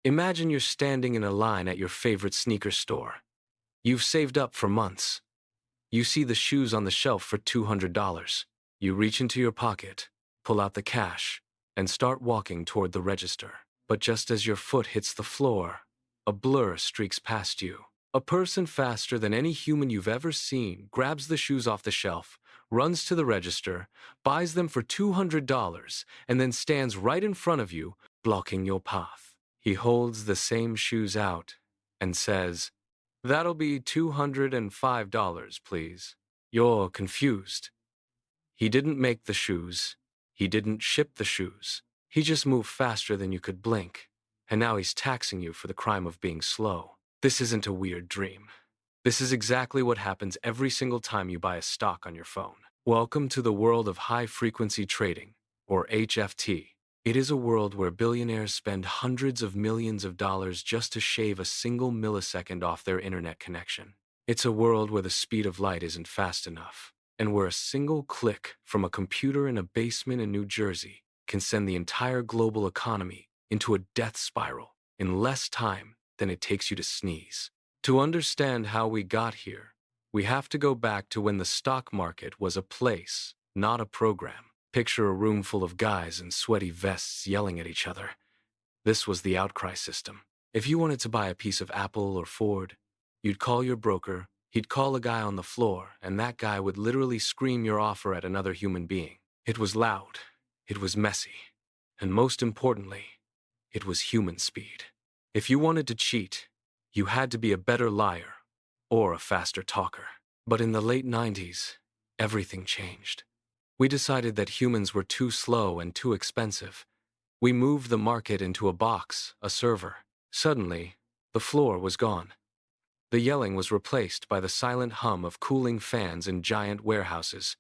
Imagine you're standing in a line at your favorite sneaker store. You've saved up for months. You see the shoes on the shelf for $200. You reach into your pocket, pull out the cash, and start walking toward the register. But just as your foot hits the floor, a blur streaks past you. A person faster than any human you've ever seen grabs the shoes off the shelf, runs to the register, buys them for $200, and then stands right in front of you, blocking your path. He holds the same shoes out and says, "That'll be $205, please." You're confused. He didn't make the shoes. He didn't ship the shoes. He just moved faster than you could blink. And now he's taxing you for the crime of being slow. This isn't a weird dream. This is exactly what happens every single time you buy a stock on your phone. Welcome to the world of high-frequency trading, or HFT. It is a world where billionaires spend hundreds of millions of dollars just to shave a single millisecond off their internet connection. It's a world where the speed of light isn't fast enough, and where a single click from a computer in a basement in New Jersey can send the entire global economy into a death spiral in less time than it takes you to sneeze. To understand how we got here, we have to go back to when the stock market was a place, not a program. Picture a room full of guys in sweaty vests yelling at each other. This was the outcry system. If you wanted to buy a piece of Apple or Ford, you'd call your broker, he'd call a guy on the floor, and that guy would literally scream your offer at another human being. It was loud, it was messy, and most importantly, it was human speed. If you wanted to cheat, you had to be a better liar or a faster talker. But in the late 90s, everything changed. We decided that humans were too slow and too expensive. We moved the market into a box, a server. Suddenly, the floor was gone. The yelling was replaced by the silent hum of cooling fans in giant warehouses.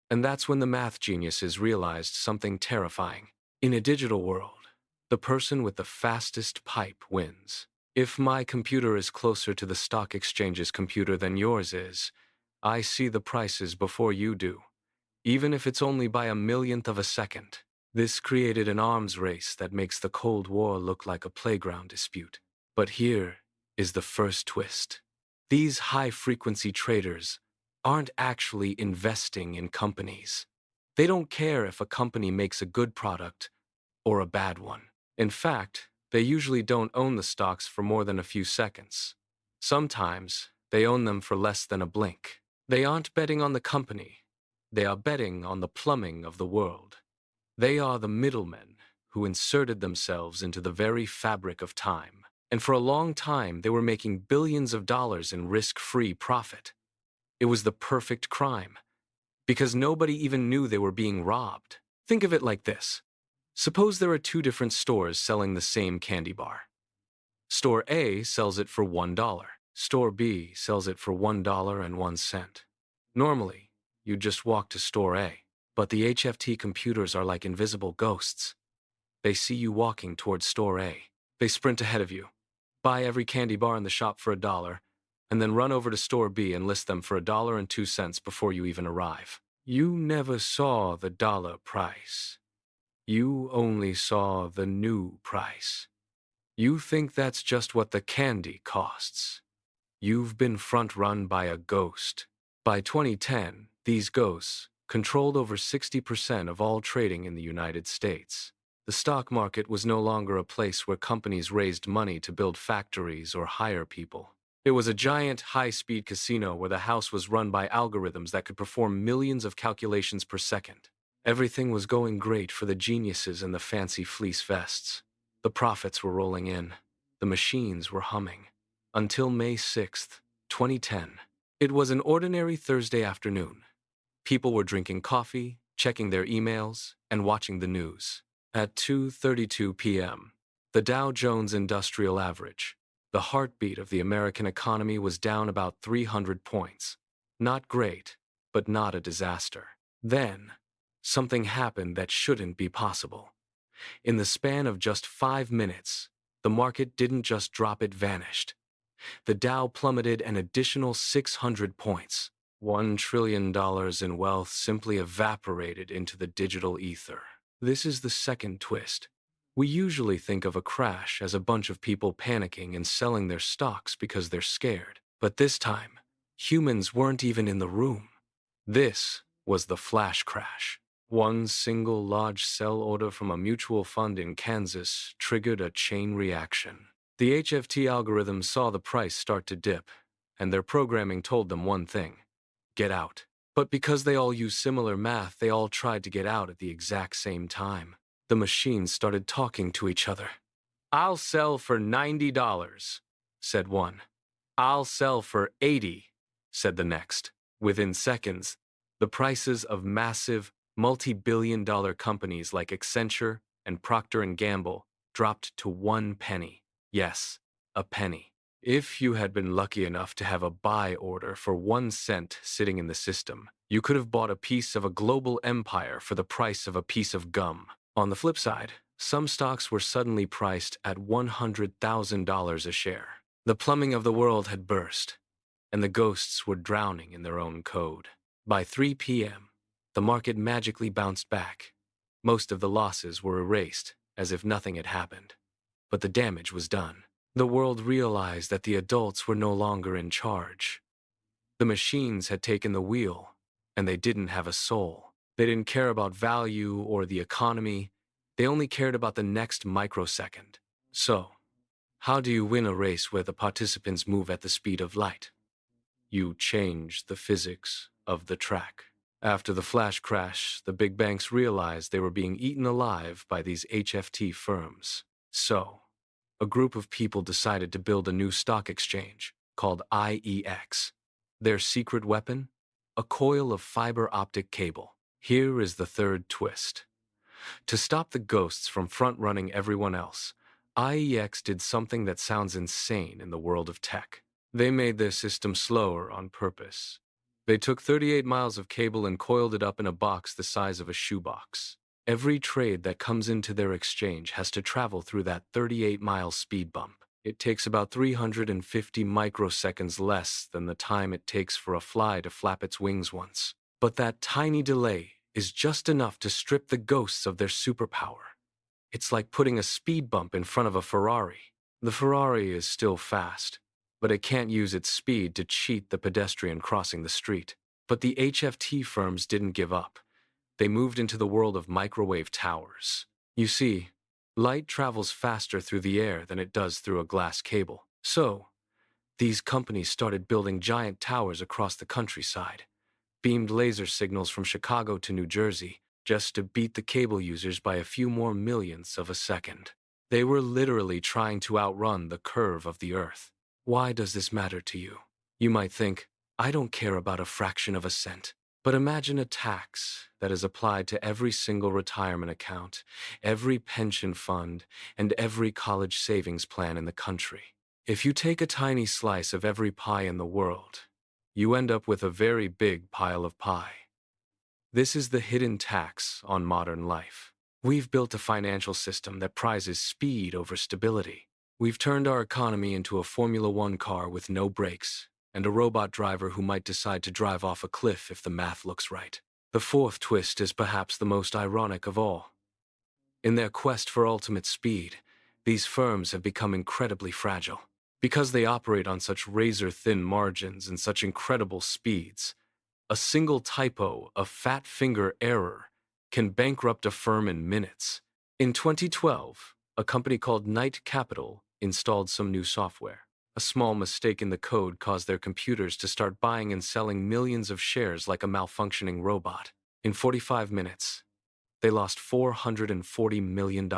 And that's when the math geniuses realized something terrifying. In a digital world, the person with the fastest pipe wins. If my computer is closer to the stock exchange's computer than yours is, I see the prices before you do, even if it's only by a millionth of a second. This created an arms race that makes the Cold War look like a playground dispute. But here is the first twist. These high-frequency traders aren't actually investing in companies. They don't care if a company makes a good product or a bad one. In fact, they usually don't own the stocks for more than a few seconds. Sometimes, they own them for less than a blink. They aren't betting on the company. They are betting on the plumbing of the world. They are the middlemen who inserted themselves into the very fabric of time. And for a long time, they were making billions of dollars in risk-free profit. It was the perfect crime, because nobody even knew they were being robbed. Think of it like this. Suppose there are two different stores selling the same candy bar. Store A sells it for $1. Store B sells it for $1.01. Normally, you'd just walk to Store A. But the HFT computers are like invisible ghosts. They see you walking towards Store A. They sprint ahead of you, buy every candy bar in the shop for $1, and then run over to Store B and list them for $1.02 before you even arrive. You never saw the dollar price. You only saw the new price. You think that's just what the candy costs. You've been front-run by a ghost. By 2010, these ghosts controlled over 60% of all trading in the United States. The stock market was no longer a place where companies raised money to build factories or hire people. It was a giant, high-speed casino where the house was run by algorithms that could perform millions of calculations per second. Everything was going great for the geniuses in the fancy fleece vests. The profits were rolling in. The machines were humming. Until May 6th, 2010. It was an ordinary Thursday afternoon. People were drinking coffee, checking their emails, and watching the news. At 2:32 p.m., the Dow Jones Industrial Average, the heartbeat of the American economy, was down about 300 points. Not great, but not a disaster. Then, something happened that shouldn't be possible. In the span of just 5 minutes, the market didn't just drop, it vanished. The Dow plummeted an additional 600 points. $1 trillion in wealth simply evaporated into the digital ether. This is the second twist. We usually think of a crash as a bunch of people panicking and selling their stocks because they're scared. But this time, humans weren't even in the room. This was the flash crash. One single large sell order from a mutual fund in Kansas triggered a chain reaction. The HFT algorithm saw the price start to dip, and their programming told them one thing: get out. But because they all use similar math, they all tried to get out at the exact same time. The machines started talking to each other. "I'll sell for $90, said one. "I'll sell for 80, said the next. Within seconds, the prices of massive, multi-billion-dollar companies like Accenture and Procter & Gamble dropped to 1 penny. Yes, a penny. If you had been lucky enough to have a buy order for 1 cent sitting in the system, you could have bought a piece of a global empire for the price of a piece of gum. On the flip side, some stocks were suddenly priced at $100,000 a share. The plumbing of the world had burst, and the ghosts were drowning in their own code. By 3 p.m., the market magically bounced back. Most of the losses were erased, as if nothing had happened. But the damage was done. The world realized that the adults were no longer in charge. The machines had taken the wheel, and they didn't have a soul. They didn't care about value or the economy. They only cared about the next microsecond. So, how do you win a race where the participants move at the speed of light? You change the physics of the track. After the flash crash, the big banks realized they were being eaten alive by these HFT firms. So, a group of people decided to build a new stock exchange called IEX. Their secret weapon? A coil of fiber optic cable. Here is the third twist. To stop the ghosts from front-running everyone else, IEX did something that sounds insane in the world of tech. They made their system slower on purpose. They took 38 miles of cable and coiled it up in a box the size of a shoebox. Every trade that comes into their exchange has to travel through that 38-mile speed bump. It takes about 350 microseconds less than the time it takes for a fly to flap its wings once. But that tiny delay is just enough to strip the ghosts of their superpower. It's like putting a speed bump in front of a Ferrari. The Ferrari is still fast, but it can't use its speed to cheat the pedestrian crossing the street. But the HFT firms didn't give up. They moved into the world of microwave towers. You see, light travels faster through the air than it does through a glass cable. So, these companies started building giant towers across the countryside, beamed laser signals from Chicago to New Jersey, just to beat the cable users by a few more millionths of a second. They were literally trying to outrun the curve of the Earth. Why does this matter to you? You might think, I don't care about a fraction of a cent. But imagine a tax that is applied to every single retirement account, every pension fund, and every college savings plan in the country. If you take a tiny slice of every pie in the world, you end up with a very big pile of pie. This is the hidden tax on modern life. We've built a financial system that prizes speed over stability. We've turned our economy into a Formula One car with no brakes, and a robot driver who might decide to drive off a cliff if the math looks right. The fourth twist is perhaps the most ironic of all. In their quest for ultimate speed, these firms have become incredibly fragile. Because they operate on such razor-thin margins and such incredible speeds, a single typo, a fat finger error, can bankrupt a firm in minutes. In 2012, a company called Knight Capital installed some new software. A small mistake in the code caused their computers to start buying and selling millions of shares like a malfunctioning robot. In 45 minutes, they lost $440 million.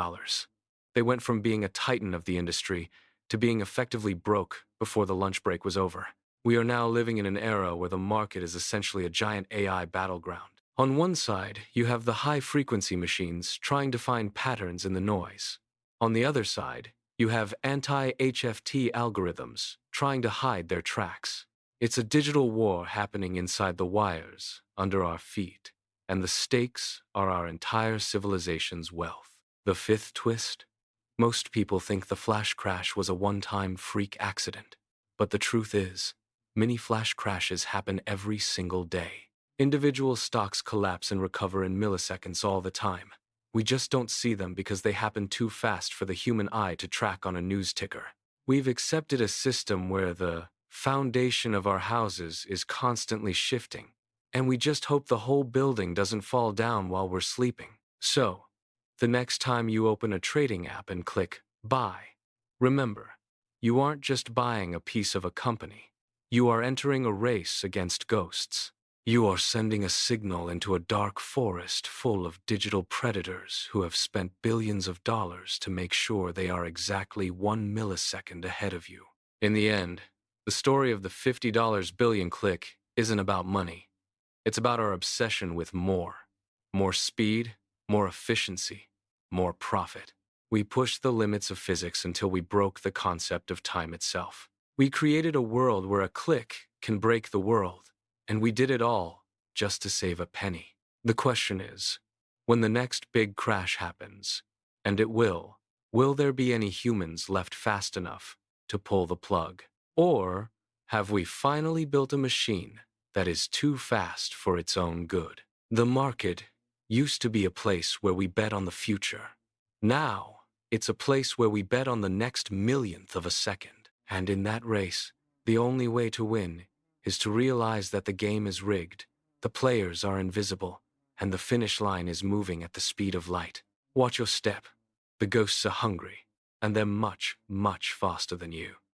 They went from being a titan of the industry to being effectively broke before the lunch break was over. We are now living in an era where the market is essentially a giant AI battleground. On one side, you have the high-frequency machines trying to find patterns in the noise. On the other side, you have anti-HFT algorithms trying to hide their tracks. It's a digital war happening inside the wires, under our feet, and the stakes are our entire civilization's wealth. The fifth twist? Most people think the flash crash was a one-time freak accident. But the truth is, many flash crashes happen every single day. Individual stocks collapse and recover in milliseconds all the time. We just don't see them because they happen too fast for the human eye to track on a news ticker. We've accepted a system where the foundation of our houses is constantly shifting, and we just hope the whole building doesn't fall down while we're sleeping. So, the next time you open a trading app and click buy, remember, you aren't just buying a piece of a company. You are entering a race against ghosts. You are sending a signal into a dark forest full of digital predators who have spent billions of dollars to make sure they are exactly 1 millisecond ahead of you. In the end, the story of the $50 billion click isn't about money. It's about our obsession with more. More speed, more efficiency, more profit. We pushed the limits of physics until we broke the concept of time itself. We created a world where a click can break the world, and we did it all just to save a penny. The question is, when the next big crash happens, and it will there be any humans left fast enough to pull the plug? Or have we finally built a machine that is too fast for its own good? The market used to be a place where we bet on the future. Now, it's a place where we bet on the next millionth of a second. And in that race, the only way to win is to realize that the game is rigged, the players are invisible, and the finish line is moving at the speed of light. Watch your step. The ghosts are hungry, and they're much, much faster than you.